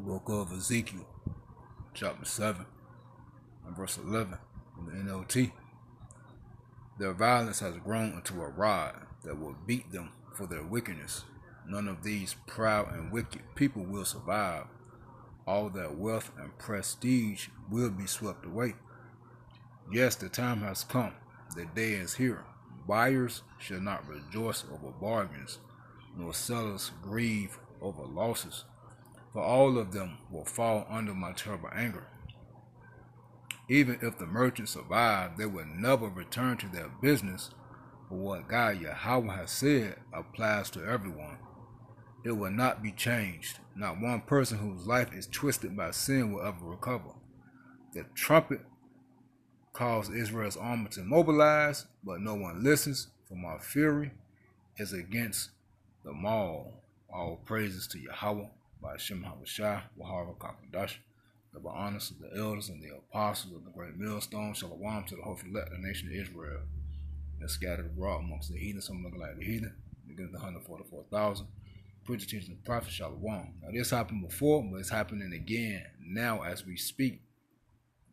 book of Ezekiel, chapter 7, and verse 11 in the NLT. Their violence has grown into a rod that will beat them for their wickedness. None of these proud and wicked people will survive. All their wealth and prestige will be swept away. Yes, the time has come. The day is here. Buyers shall not rejoice over bargains, nor sellers grieve over losses, for all of them will fall under my terrible anger. Even if the merchants survive, they will never return to their business, for what God Yahweh has said applies to everyone. It will not be changed. Not one person whose life is twisted by sin will ever recover. The trumpet caused Israel's army to mobilize, but no one listens, for my fury is against them all. All praises to Yahweh, by Hashem Habashah, Wahara Kakadash. Give honors to the elders and the apostles of the great millstone. Shalom to the whole elect the nation of Israel. They're scattered abroad amongst the heathen. Some looking like the heathen. They get the 144,000. Preacher, teaching, the prophet. Shalom. Now this happened before, but it's happening again now as we speak.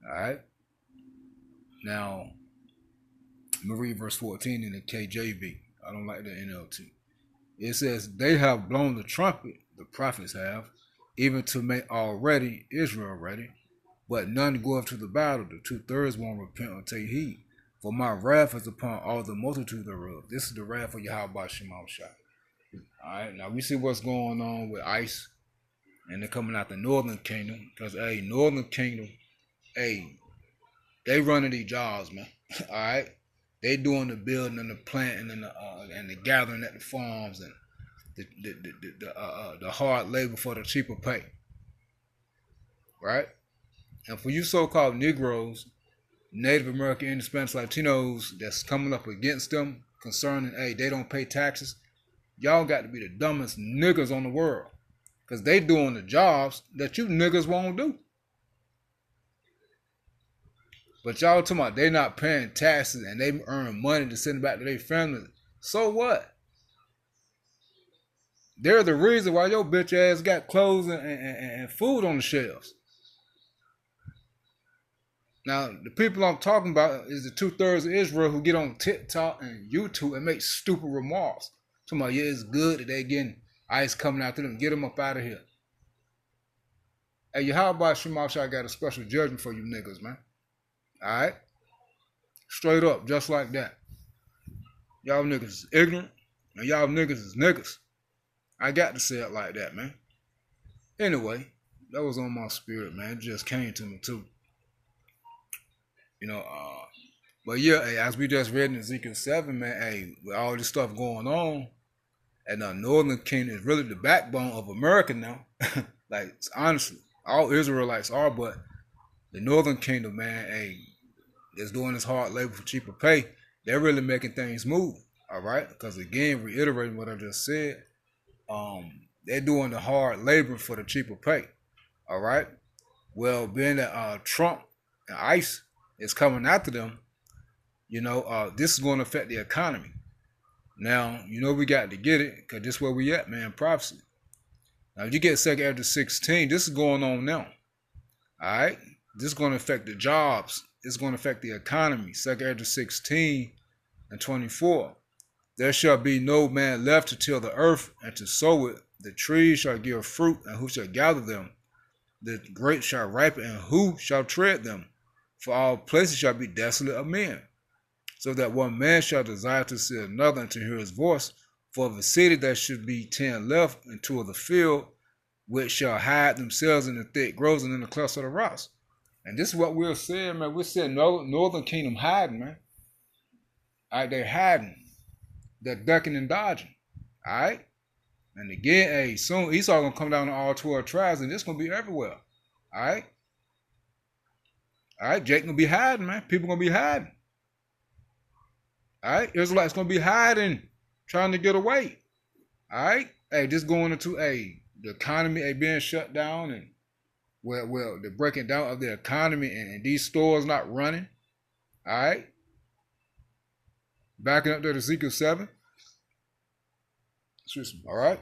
All right. Now, I'm going to read verse 14 in the KJV. I don't like the NLT. It says, they have blown the trumpet, the prophets have, even to make already Israel ready, but none go up to the battle. The 2/3 won't repent or take heed. For my wrath is upon all the multitude thereof. This is the wrath of Yahweh Shema Shai. Alright, now we see what's going on with ICE, and they're coming out the northern kingdom, because northern kingdom, they running these jobs, man. Alright. They doing the building and the planting and the gathering at the farms and the hard labor for the cheaper pay, right? And for you so-called Negroes, Native American, Indian, Spanish, Latinos that's coming up against them concerning, they don't pay taxes, y'all got to be the dumbest niggas on the world, because they doing the jobs that you niggas won't do. But y'all talking about they not paying taxes and they earn money to send back to their families. So what? They're the reason why your bitch ass got clothes and food on the shelves. Now, the people I'm talking about is the 2/3 of Israel who get on TikTok and YouTube and make stupid remarks. Talking about, yeah, it's good that they getting ICE coming after them. Get them up out of here. Hey, how about Shema Shai got a special judgment for you niggas, man? Alright? Straight up, just like that. Y'all niggas is ignorant, and y'all niggas is niggas. I got to say it like that, man. Anyway, that was on my spirit, man. It just came to me, too. But yeah, as we just read in Ezekiel 7, man, with all this stuff going on, and the Northern Kingdom is really the backbone of America now. Like, honestly, all Israelites are, but the Northern Kingdom, man, is doing this hard labor for cheaper pay. They're really making things move, all right? Because, again, reiterating what I just said, they're doing the hard labor for the cheaper pay, all right? Well, being that Trump and ICE is coming after them, this is going to affect the economy. Now, we got to get it, because this is where we at, man, prophecy. Now, if you get 2 Esdras 16, this is going on now, all right? This is going to affect the jobs. It's going to affect the economy. 2 Esdras 16 and 24. There shall be no man left to till the earth and to sow it. The trees shall give fruit, and who shall gather them? The grapes shall ripen, and who shall tread them? For all places shall be desolate of men, so that one man shall desire to see another and to hear his voice. For of the city there should be 10 left, and 2 of the field, which shall hide themselves in the thick groves and in the clefts of the rocks. And this is what we're saying, man. We're saying Northern Kingdom hiding, man. All right, they're hiding. They're ducking and dodging. All right? And again, soon Esau going to come down to all 12 tribes, and this going to be everywhere. All right? All right, Jake going to be hiding, man. People going to be hiding. All right? Israelites going to be hiding, trying to get away. All right? Just going into, the economy being shut down, and well, the breaking down of the economy and these stores not running. All right? Backing up to Ezekiel 7. Excuse me. All right?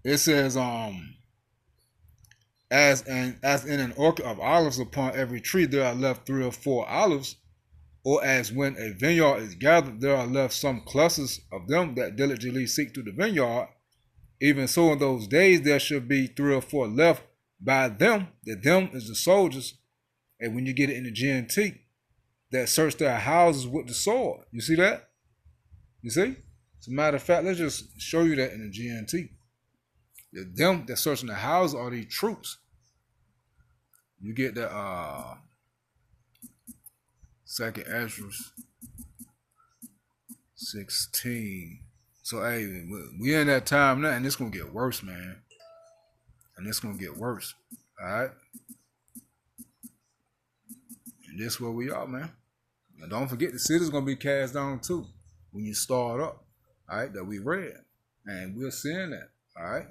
It says, as in an orchard of olives, upon every tree there are left 3 or 4 olives, or as when a vineyard is gathered, there are left some clusters of them that diligently seek to the vineyard. Even so, in those days there should be 3 or 4 left by them. That them is the soldiers. And when you get it in the GNT, that search their houses with the sword. You see that? You see? As a matter of fact, let's just show you that in the GNT. That them that searching the houses are these troops. You get the second Esdras 16. So hey, we in that time now, and it's gonna get worse, man. And it's gonna get worse. Alright? And this is where we are, man. And don't forget, the city's gonna be cast down too when you start up. Alright, that we read. And we're seeing that. Alright.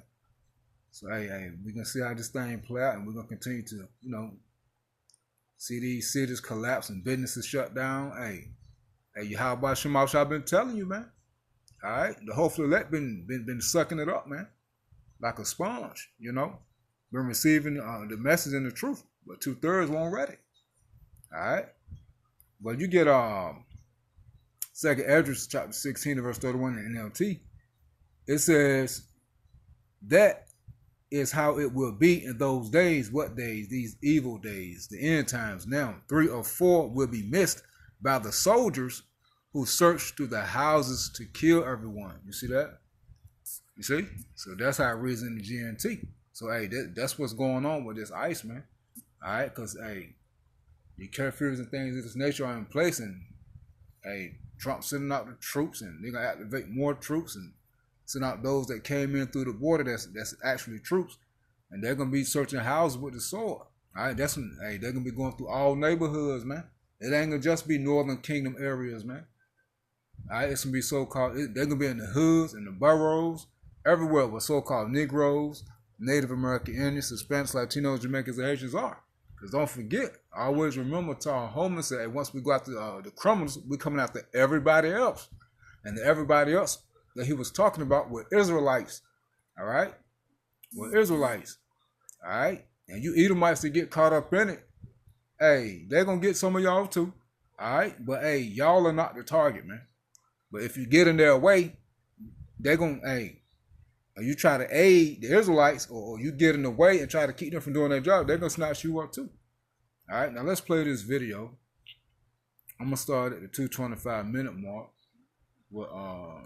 So hey, we can see how this thing play out, and we're gonna continue to, see these cities collapse and businesses shut down. Hey, how about Shemaush? I've been telling you, man. All right, the hopefully elect been sucking it up, man, like a sponge. Been receiving the message and the truth, but 2/3 won't read it. All right, but you get Second Esdras chapter 16 verse 31 in NLT. It says that is how it will be in those days. What days? These evil days, the end times. Now 3 or 4 will be missed by the soldiers who search through the houses to kill everyone. You see that? You see? So that's how it reads in the GNT. So hey, that's what's going on with this ICE, man. All right, because hey, the curfews and things of this nature are in place, and hey, Trump sending out the troops, and they're gonna activate more troops and send out those that came in through the border that's actually troops, and they're gonna be searching houses with the sword. All right, that's when they're gonna be going through all neighborhoods, man. It ain't gonna just be Northern Kingdom areas, man. All right, it's gonna be so-called. They're gonna be in the hoods, in the boroughs, everywhere where so-called Negroes, Native American Indians, Hispanics, Latinos, Jamaicans, and Haitians are. Because don't forget, always remember, Tar Holman said, hey, once we go after the criminals, we're coming after everybody else, and everybody else that he was talking about were Israelites. All right, were Israelites. All right, and you Edomites that get caught up in it, hey, they're gonna get some of y'all too. All right, but hey, y'all are not the target, man. But if you get in their way, they're going to, you try to aid the Israelites, or you get in the way and try to keep them from doing their job, they're going to snatch you up too. All right, now let's play this video. I'm going to start at the 2:25-minute mark with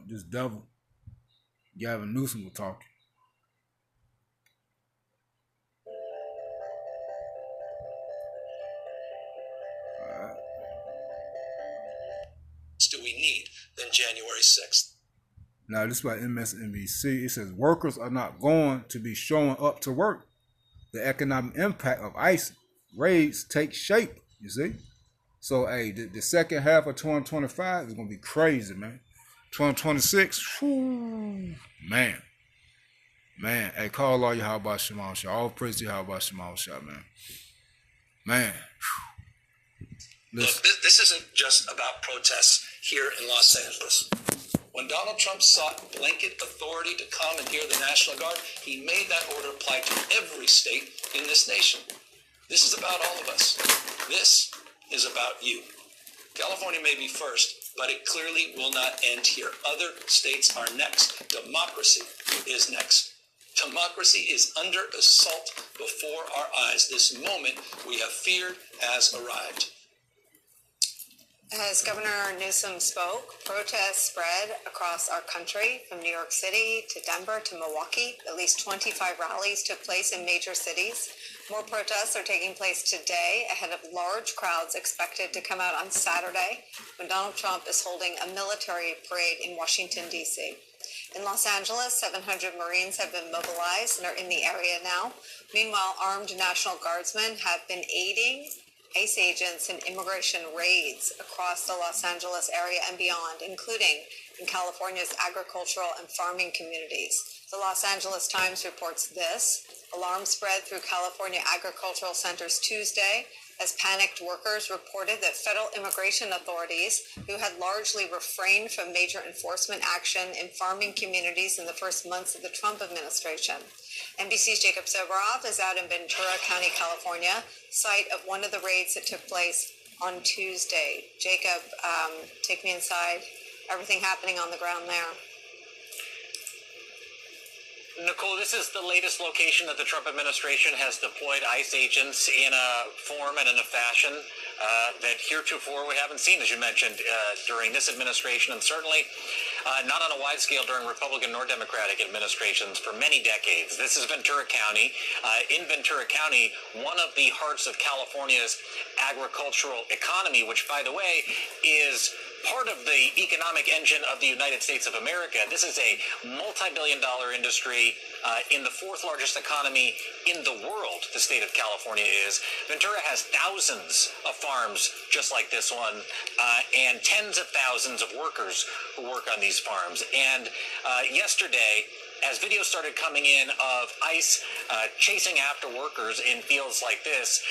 this devil, Gavin Newsom, was talking. All right. Do we need than January 6th? Now, this is by MSNBC. It says workers are not going to be showing up to work. The economic impact of ICE raids takes shape, you see? So, hey, the second half of 2025 is going to be crazy, man. 2026, whew, man. Hey, call all your how about Shema Shah. All praise to how about Shema Shah, man. Man. Look, this isn't just about protests here in Los Angeles. When Donald Trump sought blanket authority to commandeer the National Guard, he made that order apply to every state in this nation. This is about all of us. This is about you. California may be first, but it clearly will not end here. Other states are next. Democracy is next. Democracy is under assault before our eyes. This moment we have feared has arrived. As Governor Newsom spoke, protests spread across our country, from New York City to Denver to Milwaukee. At least 25 rallies took place in major cities. More protests are taking place today ahead of large crowds expected to come out on Saturday when Donald Trump is holding a military parade in Washington, D.C. In Los Angeles, 700 Marines have been mobilized and are in the area now. Meanwhile, armed National Guardsmen have been aiding ICE agents in immigration raids across the Los Angeles area and beyond, including in California's agricultural and farming communities. The Los Angeles Times reports this. Alarm spread through California agricultural centers Tuesday as panicked workers reported that federal immigration authorities, who had largely refrained from major enforcement action in farming communities in the first months of the Trump administration. NBC's Jacob Soboroff is out in Ventura County, California, site of one of the raids that took place on Tuesday. Jacob, take me inside. Everything happening on the ground there. Nicole, this is the latest location that the Trump administration has deployed ICE agents in a form and in a fashion that heretofore we haven't seen, as you mentioned, during this administration, and certainly not on a wide scale during Republican nor Democratic administrations for many decades. This is Ventura County. In Ventura County, one of the hearts of California's agricultural economy, which, by the way, is part of the economic engine of the United States of America. This is a multi-billion-dollar industry in the fourth largest economy in the world, the state of California is. Ventura has thousands of farms just like this one, and tens of thousands of workers who work on these farms. And yesterday, as videos started coming in of ICE chasing after workers in fields like this,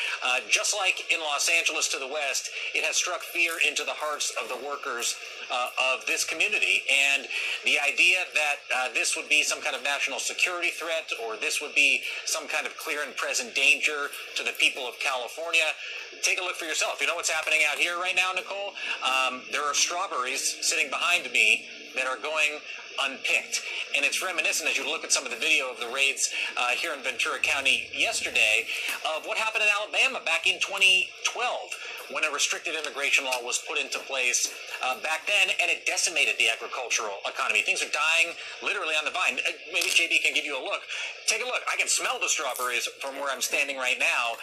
just like in Los Angeles to the west, it has struck fear into the hearts of the workers of this community. And the idea that this would be some kind of national security threat, or this would be some kind of clear and present danger to the people of California, take a look for yourself. You know what's happening out here right now, Nicole? There are strawberries sitting behind me that are going unpicked. And it's reminiscent, as you look at some of the video of the raids here in Ventura County yesterday, of what happened in Alabama back in 2012 when a restricted immigration law was put into place back then, and it decimated the agricultural economy. Things are dying literally on the vine. Maybe JB can give you a look. Take a look. I can smell the strawberries from where I'm standing right now.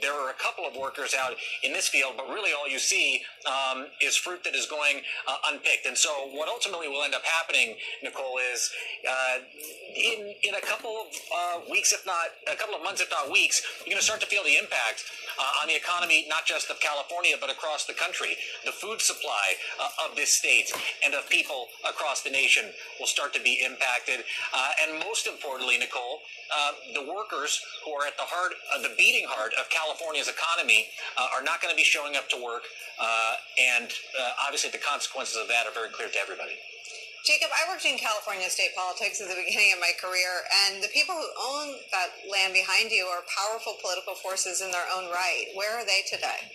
There are a couple of workers out in this field, but really all you see is fruit that is going unpicked. And so what ultimately will end up happening, Nicole, is in a couple of weeks, if not a couple of months, if not weeks, you're going to start to feel the impact on the economy, not just of California, but across the country. The food supply of this state and of people across the nation will start to be impacted. And most importantly, Nicole, the workers who are at the heart, the beating heart of California's economy are not going to be showing up to work. And obviously the consequences of that are very clear to everybody. Jacob, I worked in California state politics at the beginning of my career, and the people who own that land behind you are powerful political forces in their own right. Where are they today?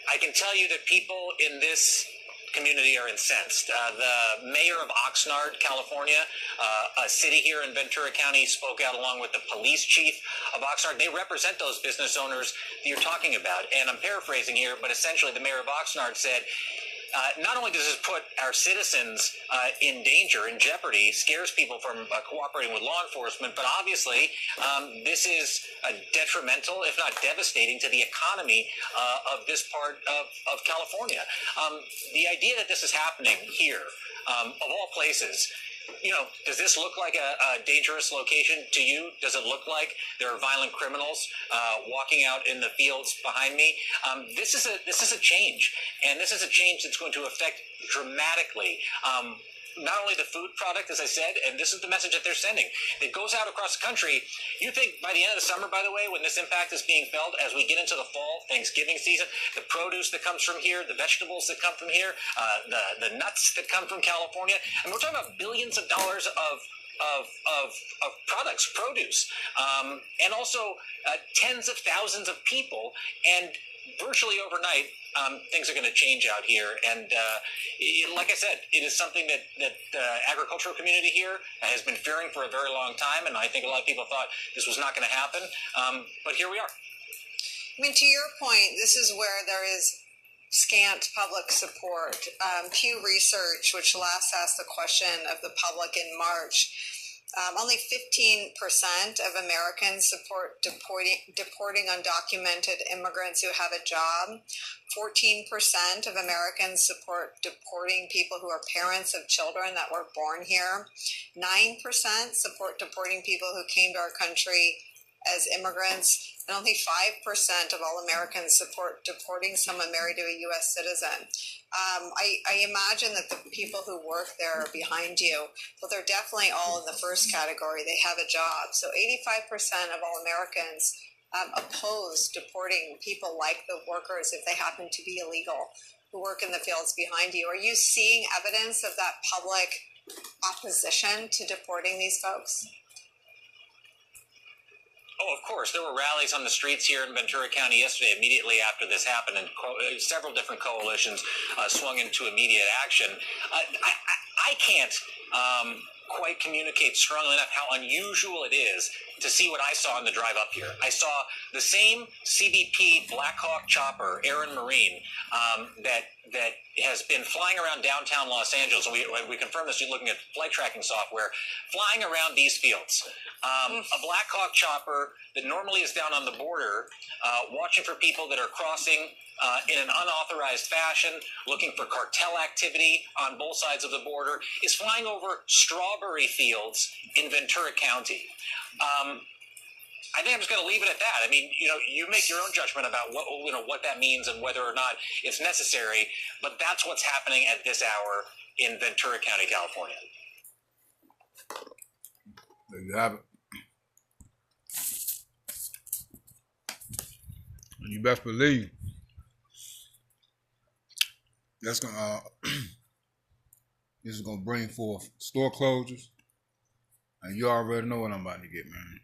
I can tell you that people in this community are incensed. The mayor of Oxnard, California, a city here in Ventura County, spoke out along with the police chief of Oxnard. They represent those business owners that you're talking about. And I'm paraphrasing here, but essentially the mayor of Oxnard said, not only does this put our citizens in danger, in jeopardy, scares people from cooperating with law enforcement, but obviously this is detrimental, if not devastating, to the economy of this part of California. The idea that this is happening here, of all places, you know, does this look like a dangerous location to you? Does it look like there are violent criminals walking out in the fields behind me? This is a change, and this is a change that's going to affect dramatically not only the food product, as I said, and this is the message that they're sending. It goes out across the country. You think by the end of the summer, by the way, when this impact is being felt, as we get into the fall, Thanksgiving season, the produce that comes from here, the vegetables that come from here, the nuts that come from California, and we're talking about billions of dollars of products, produce, and also tens of thousands of people, and virtually overnight, things are going to change out here. And like I said, it is something that the agricultural community here has been fearing for a very long time. And I think a lot of people thought this was not going to happen. But here we are. I mean, to your point, this is where there is scant public support. Pew Research, which last asked the question of the public in March, only 15% of Americans support deporting undocumented immigrants who have a job. 14% of Americans support deporting people who are parents of children that were born here. 9% support deporting people who came to our country as immigrants, and only 5% of all Americans support deporting someone married to a U.S. citizen. I imagine that the people who work there are behind you, but they're definitely all in the first category. They have a job. So 85% of all Americans oppose deporting people like the workers if they happen to be illegal who work in the fields behind you. Are you seeing evidence of that public opposition to deporting these folks? Oh, of course. There were rallies on the streets here in Ventura County yesterday immediately after this happened, and several different coalitions swung into immediate action. I can't quite communicate strongly enough how unusual it is to see what I saw on the drive up here. I saw the same CBP Black Hawk chopper, Aaron Marine, that has been flying around downtown Los Angeles, and we confirmed this looking at flight tracking software, flying around these fields. A Black Hawk chopper that normally is down on the border, watching for people that are crossing in an unauthorized fashion, looking for cartel activity on both sides of the border, is flying over strawberry fields in Ventura County. I think I'm just going to leave it at that. I mean, you make your own judgment about what that means and whether or not it's necessary, but that's what's happening at this hour in Ventura County, California. There you have it. And you best believe that's gonna this is gonna bring forth store closures, and you already know what I'm about to get, man.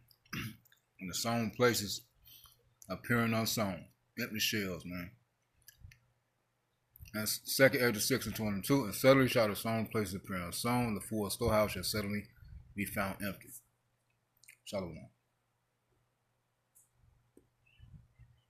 And the sown places appearing unsown, empty shells, man. That's 2nd Esdras 6 and 22. And suddenly shall the sown places appear unsown. The full storehouse shall suddenly be found empty. Shalom.